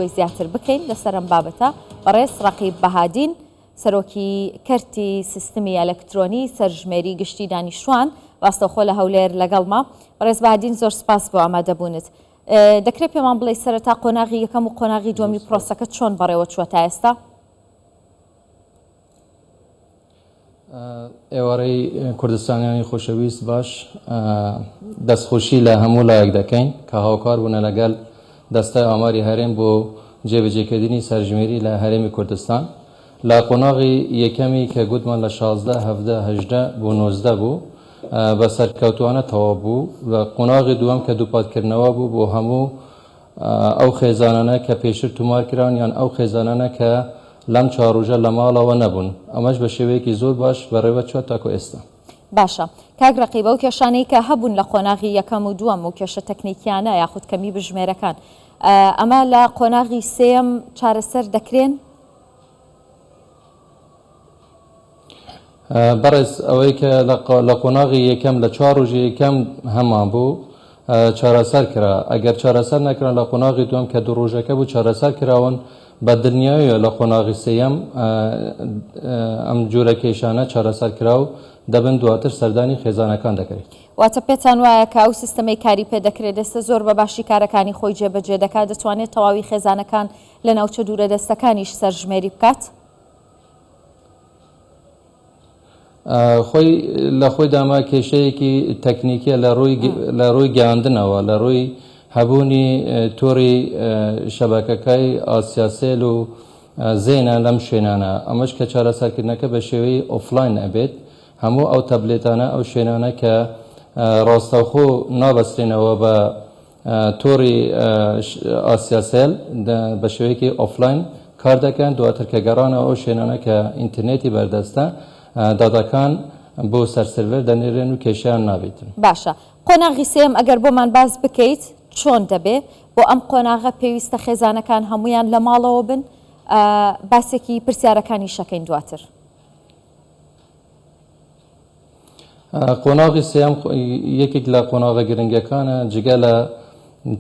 زیاتر بکەین لەسەر ئەم بابەتە بەڕێز ڕەقیب بەهادین سەرۆکی کەرتی سیستمی ئەلەکترۆنی سەرژمێری گشتی دانیشتوان ڕاستەوخۆ لە هەولێر لەگەڵما. بەڕێز بەهادین زۆر سپاس بۆ ئامادەبوونت. دەکرێت پێمان بڵێ سەرەتا قۆناغی یەکەم و قۆناغی دووەمی پرۆسەکە چۆن بەڕێوە چووە تا ئێستا؟ ئێوارەی کوردستانیانی خۆشەویست باش، دەستخۆشی لە هەموو لایەک دەکەین کە هاوکار بوونە لەگەڵ دەستای ئاماری هەرێم بۆ جێبەجێکردنی سەرژمێری لە هەرێمی کوردستان. لە قۆناغی یەکەمی کە گوتمان لە 16 17 18 بۆ 19 بوو بە سەرکەوتوانە تەواو بوو و قۆناغی دووەم کە دووپاتکردنەوە بوو بۆ هەموو ئەو خێزانانە کە پێشتر تومار کران یان ئەو خێزانانە کە لەم چاڕۆژە لە ماڵەوە نەبوون. ئەمەش بە شێوەیەکی زۆر باش بەڕێوە چوە تاکو ئێستا. باشە کاک ڕەقیب، ئەو کێشانەی کە هەبوون لە قۆناغی یەکەم و دووەم و کێشە تەکنیکیانە یاخود کەمی بژمێرەکان، ئەمە لە قۆناغی سێم چارەسەر دەکرێن؟ بەڕێز ئەوەی کە لە قۆناغی یەکەم لە 4 ڕۆژی یەکەم هەمان بوو چارەسەر کرا. ئەگەر چارەسەر نەکران لە قۆناغی دووەم کە دوو ڕۆژەکە بوو چارەسەر کراون بە دڵنیاییە لە قۆناغی سێیەم ئەم جۆرە کێشانە چارەسەر کرا و دەبن دواتر سەردانی خێزانەکان دەکرێت. واتە پێتان وایە کە ئەو سیستەمەی کاری پێ دەکرێت ئێستا زۆر بە باشی کارەکانی خۆی جێبەجێ دەکات، دەتوانێت تەواوی خێزانەکان لە ناوچە دوورە دەستەکانیش سەرژمێری بکات؟ خۆی لە خۆی داما کێشەیەکی تەکنیکیە لە ڕووی گەیاندنەوە، لە ڕووی هەبوونی تۆری شەبەکەکەی ئاسیاسێل و زێنە لەم شوێنانە. ئەمەش کە چارەسەرکردنەکە بە شێوەی ئۆفلاین ئەبێت، هەموو ئەو تەبلێتانە ئەو شوێنانە کە ڕاستەوخۆ نابەسترێنەوە بە تۆری ئاسیاسێل بە شێوەیەکی ئۆفلاین کار دەکەن، دواتر کە گەڕانەوە ئەو شوێنانە کە ئینترنێتی بەردەستە دادەکان بۆ سەرسڤەر دەنێرێن و کێشیان نابێتن. باشە قۆناغی سێم ئەگەر بۆمان باز بکەیت چۆن دەبێ بۆ ئەم قۆناغە پێویستە خێزانەکان هەمویان لە ماڵەوە بن؟ باسێکی پرسیارەکانی شەکەین دواتر. قۆناغی سێم یەکێک لە قۆناغە گرنگەکانە جگە لە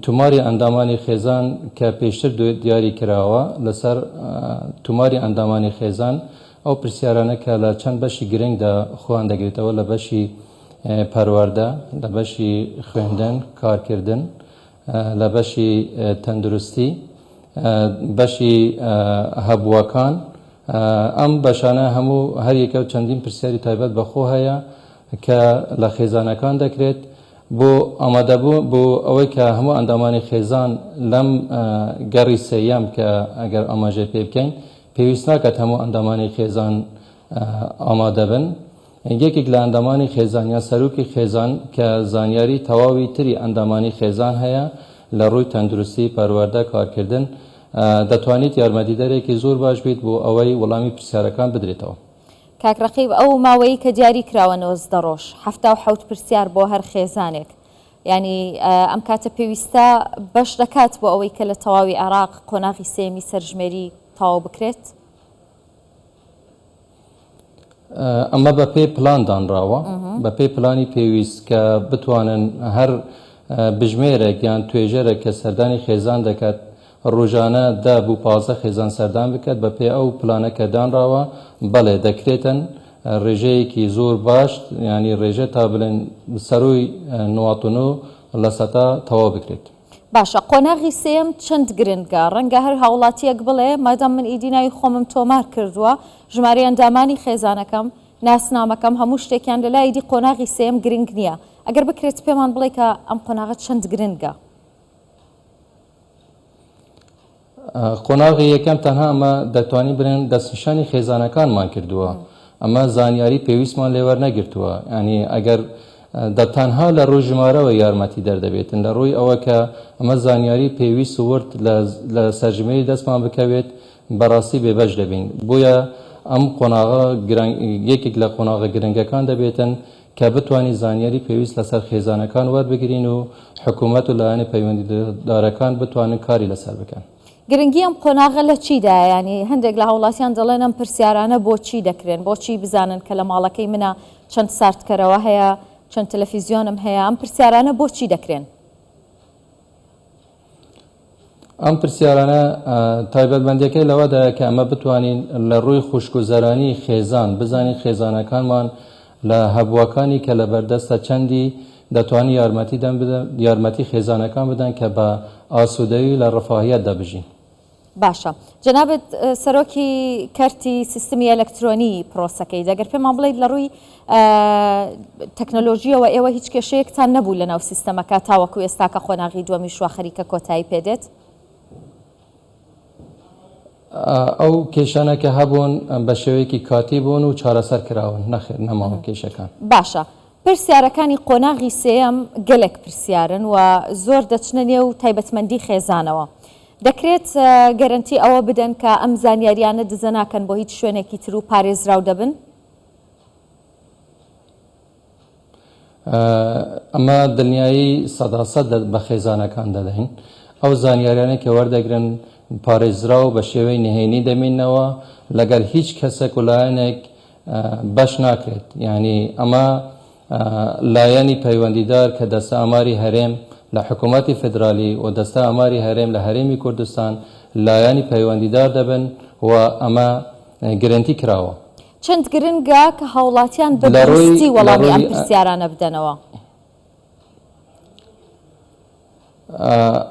توماری ئەندامانی خێزان کە پێشتر دیاری کراوە لەسەر توماری ئەندامانی خێزان ئەو پرسیارانە کە لە چەند بەشی گرنگدا خۆیان دەگرێتەوە لە بەشی پەروەردە، لە بەشی خوێندن کارکردن، لە بەشی تەندروستی، بەشی هەبووەکان. ئەم بەشانە هەموو هەر یەکە و چەندین پرسیاری تایبەت بەخۆ هەیە کە لە خێزانەکان دەکرێت بۆ ئامادەبوو بۆ ئەوەی کە هەموو ئەندامانی خێزان لەم گەڕی سێیەم کە ئەگەر ئاماژە پێ بکەین پێویست ناکات هەموو ئەندامانی خێزان ئامادە بن. یەکێک لە ئەندامانی خێزان یا سەرۆکی خێزان کە زانیاری تەواوی تری ئەندامانی خێزان هەیە لە ڕووی تەندروستی پەروەردە کارکردن دەتوانێت یارمەتیدەرێکی زۆر باش بێت بۆ ئەوەی وەڵامی پرسیارەکان بدرێتەوە. کاک ڕەقیب، ئەو ماوەیە کە دیاری کراوە 90 ڕۆژ 77 پرسیار بۆ هەر خێزانێک، ینی ئەم کاتە پێویستە بەش دەکات بۆ ئەوەی کە لە تەواوی عێراق قۆناغی سێمی سەرژمێری تەواو بکرێت؟ ئەمە بە پێی پلان دانراوە، بە پێی پلانی پێویست کە بتوانن هەر بژمێرێک یان توێژەرێک کە سەردانی خێزان دەکات ڕۆژانە 10 بۆ 15 خێزان سەردان بکات بە پێی ئەو پلانەکە دانراوە. بەڵێ دەکرێتن ڕێژەیەکی زۆر باش، ینی ڕێژە تا بڵێن سەروی 99 لە سەتا تەواو بکرێت. باشە قۆناغی سێم چەند گرنگە؟ ڕەنگە هەر هاوڵاتیەک بڵێ مادام من ئیدی ناوی خۆمم تۆمار کردووە ژمارە ئەندامانی خێزانەکەم ناسنامەکەم هەموو شتێکیان لە لایدی قۆناغی سێم گرنگ نییە. ئەگەر بکرێت پێمان بڵێ کە ئەم قۆناغە چەند گرنگە؟ قۆناغی یەکەم تەنها ئەمە دەتوانین بڵێن دەستنیشانی خێزانەکانمان کردووە، ئەمە زانیاری پێویستمان لێوەر نەگرتووە. ینی ئەگەر تەنها لە ڕۆژ ژمارەوە یارمەتی دەردەبێتن لە ڕووی ئەوە کە ئەمە زانیاری پێویست ورد لە سەرژمێری دەستمان بکەوێت بەڕاستی بێبەش دەبین. بۆیە ئەم قۆناغە یەکێک لە قۆناغە گرنگەکان دەبێتن کە بتوانین زانیاری پێویست لەسەر خێزانەکان وەربگرین و حکوومەت و لایەنی پەیوەندیدارەکان بتوانن کاری لەسەر بکەن. گرنگی ئەم قۆناغە لە چیدا؟ ینی هەندێک لە هاوڵاتیان دەڵێن ئەم پرسیارانە بۆچی دەکرێن، بۆچی بزانن کە لە ماڵەکەی منە چەند ساردکەرەوە هەیە، چەند تەلەڤیزیۆنم هەیە، ئەم پرسیارانە بۆچی دەکرێن؟ ئەم پرسیارانە تایبەتمەندیەکەی لەوەدا کە ئەمە بتوانین لە ڕووی خوشکگوزەرانی خێزان بزانین خێزانەکانمان لە هەبووەکانی کە لە بەردەستە چەندی دەتوانین یارمەتی خێزانەکان بدەن کە بە ئاسوودەوی لە ڕەفاهیەت دەبژین. باشە جەنابەت سەرۆکی کەرتی سیستمی ئەلەکترۆنی پرۆسەکەی دەگەر پێمان بڵێیت لە ڕووی تەکنۆلۆژیەوە ئێوە هیچ کێشەیەکتان نەبوو لە ناو سیستەمەکە تاوەکو ئێستا کە خۆناغی دووەمی شووا خەریکە کۆتایی پێدێت؟ ئەو کێشانە کە هەبوون بە شێوەیەکی کاتی بوون و چارەسەر کراون نەخێر نەماوە کێشەکان. باشە پرسیارەکانی قۆناغی سێەم گەلێک پرسیارن و زۆر دەچنە نێو تایبەتمەندی خێزانەوە. دەکرێت گەرنتی ئەوە بدەن کە ئەم زانیاریانە دزە ناکەن بۆ هیچ شوێنێکی تر و پارێزراو دەبن؟ ئەمە دڵنیایی 100% بە خێزانەکان دەدەین. ئەو زانیاریانە کە وەردەگرن پارێزراو بە شێوەی نهێنی دەمینەوە لەگەر هیچ کەسێک و لایەنێک بەش ناکرێت. یعنی ئەمە لایەنی پەیوەندیدار کە دەستە ئاماری هەرێم لە حکوومەتی فدرالی و دەستە ئاماری هەرێم لە هەرێمی کوردستان لایەنی پەیوەندیدار دەبن و ئەمە گرنتی کراوە. چەند گرنگە کە هاوڵاتیان بە دروستی وەڵامی ئەم پرسیارانە بدەنەوە؟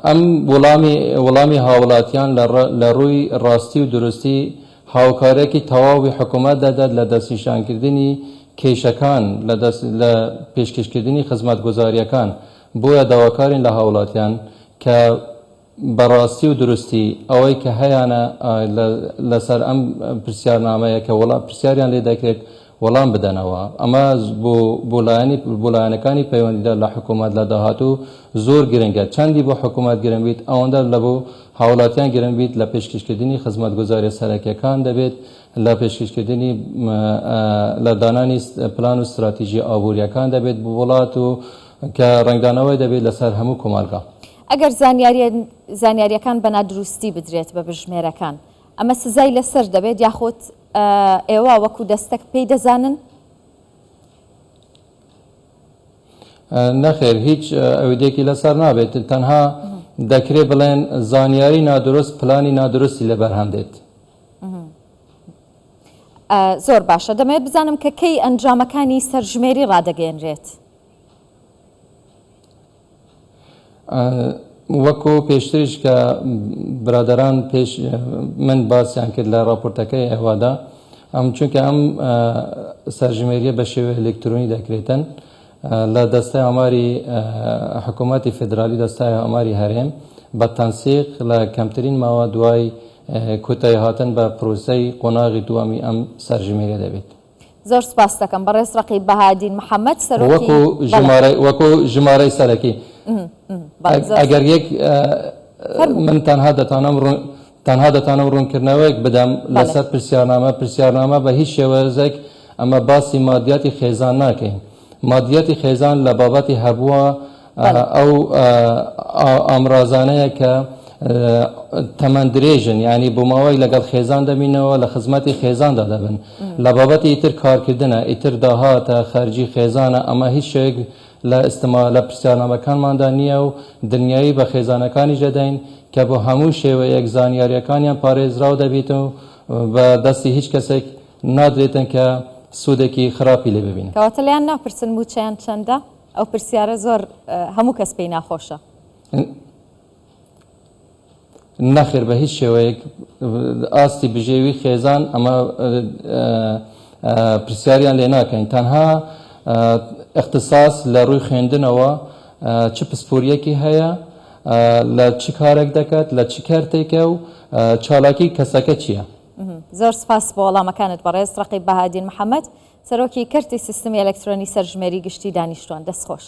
ئەم وەڵامی هاوڵاتیان لە ڕووی ڕاستی و درستی هاوکارێکی تەواوی حکوومەت دەدات لە دەستنیشانکردنی کێشەکان لە پێشکەشکردنی خزمەتگوزاریەکان بۆیە داواکارین لە هاوڵاتیان کە بەڕاستی و درستی ئەوەی کە هەیەە لەسەر ئەم پرسیارنامەیە کە پرسیاریان لێ دەکرێت وەڵام بدەنەوە. ئەمە بۆ لایەنەکانی پەیوەندیدار لە حکوومەت لە داهاتوو زۆر گرنگە چەندی بۆ حکوومەت گرنگ بیت ئەوەندە لە بۆ هاوڵاتیان گرنگ بیت لە پێشکەشکردنی خزمەتگوزاری سەرەکیەکان دەبێت لە پێشکەشکردنی لە دانانی پلان و استراتیژی ئابوووریەکان دەبێت بۆ وڵات و کە ڕنگدانەوەی دەبێت لەسەر هەموو کۆمەلگا. ئەگەر زانیاریەکان بە نادروستی بدرێت بە بژمێرەکان ئەمە سزای لەسەر دەبێت یاخۆت ئێوە وەکو دەستەک پێی دەزانن؟ نەخێر هیچ ئەوەیەکی لەسەر نابێت تەنها دەکرێت بڵێن زانیاری نادرست پلانی نادرستی لەبەر هەندێت. زۆر باشە دەمەوێت بزانم کە کەی ئەنجامەکانی سەرژمێری ڕادەگەێنرێت؟ وەکو پێشتریش کە برادەران پێش من باسییان کرد لە راپۆرتەکەی ئەوادا چونکە ئەم سەرژمێریە بە شێوەیە ئەلکترۆنی دەکرێتن لە دەستای ئاماری حکوومەتی فدرالی دەستای ئاماری هەرێم بە تەنسیق لە کەمترین ماوە دوای کۆتایی هاتن بە پرۆسەی قۆناغی دووەمی ئەم سەرژمێریە دەبێت. زۆر سپاس دەکەم بەڕێز ڕەقیب بەهادین محەممەد وەکو ژمارەی سەرەکی ئەگەر یەک من تەنها دەتانم ڕوونکردنەوەیەک بدەم لەسەر پرسیارنامە بە هیچ شێوەزێک ئەمە باسی مادیاتی خێزان ناکەین. مادیاتی خێزان لە بابەتی هەبووە ئەو ئامرازانەیە کە تەمەەن درێژن ینی بووماوەی لەگەڵ خێزان دەبینەوە لە خزمەتی خێزاندا دەبن لە بابەتی ئیتر کارکردنە ئیتر داهاتە خەرجی خێزانە ئەمە هیچ شێک لە لە پرسیارنامەکانماندا نییە و دنیایی بە خێزانەکانی ژەدەین کە بۆ هەموو شێوەیەک زانیاریەکانیان پارێزراو دەبیت و بە دەستی هیچ کەسێک نادرێتن کە سوودێکی خراپی لێ ببین. کەواتە لیان ناپرسن موچیان چەندە؟ ئەو پرسیارە زۆر هەموو کەس پێی ناخۆشە. نەخێر بە هیچ شێوەیەک ئاستی بژێوی خێزان ئەمە پرسیاریان لێ ناکەین تەنها اختصاص لە ڕووی خوێندنەوە چ پسپۆریەکی هەیە لە چ کارێک دەکات لە چ کارتێکە و چالاکی کەسەکە چییە؟ زۆر سپاس بۆ وەڵامەکانت بەڕێز ڕەقیب بەهادین محەممەد سەرۆکی کەرتی سیستمی ئەلەکترۆنی سەرژمێری گشتی دانیشتوان دەستخۆش.